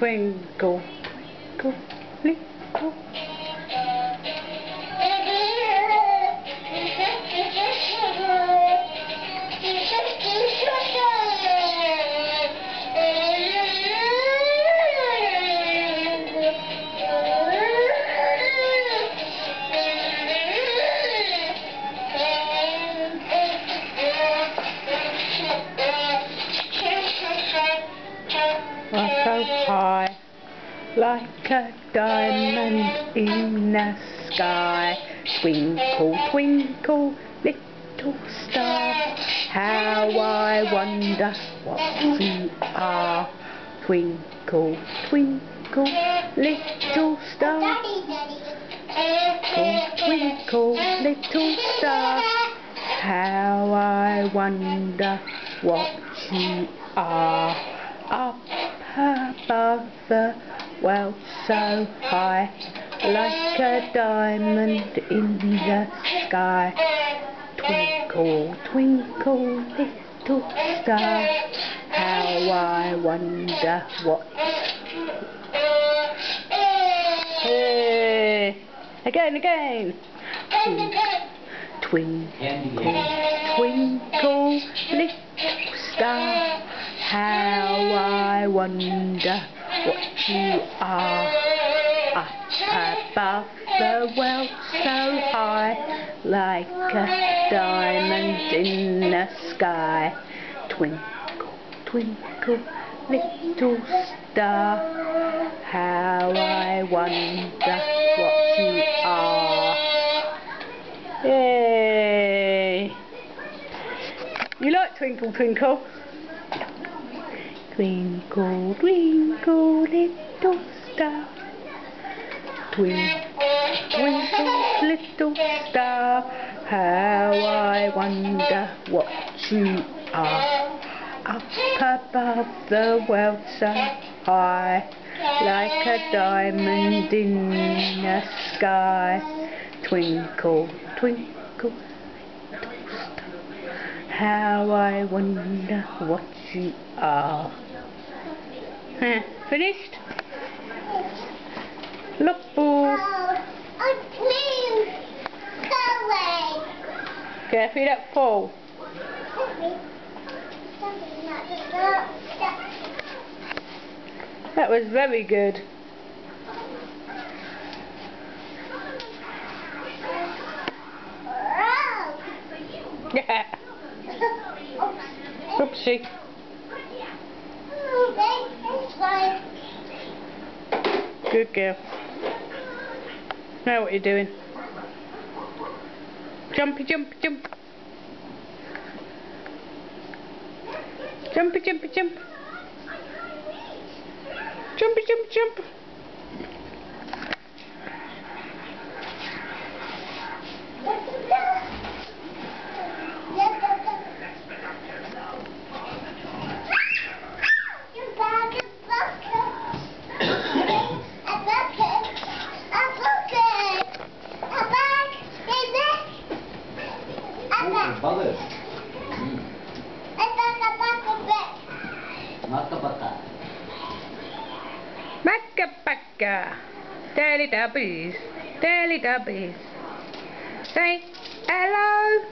twinkle, twinkle, little. So high, like a diamond in the sky. Twinkle, twinkle, little star, how I wonder what you are. Twinkle, twinkle, little star, twinkle, twinkle, little star, how I wonder what you are. Up above the world so high, like a diamond in the sky. Twinkle, twinkle, little star, how I wonder what. Hey, again. Twinkle, twinkle, little star, how I wonder what you are. Up above the world so high, like a diamond in the sky. Twinkle, twinkle, little star, how I wonder what you are. Yay! You like Twinkle Twinkle? Twinkle, twinkle, little star, twinkle, twinkle, little star, how I wonder what you are. Up above the world so high, like a diamond in the sky. Twinkle, twinkle, little star, how I wonder what you are. Finished? Look, balls. Careful, you don't fall. That was very good. Yeah. Oopsie. Good girl. Now what are you doing? Jumpy, jumpy, jump. Jumpy, jumpy, jump. Jumpy, jump, jump. Bagus. Baka baka. Teletubbies. Teletubbies. Say hello.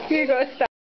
You gotta stop.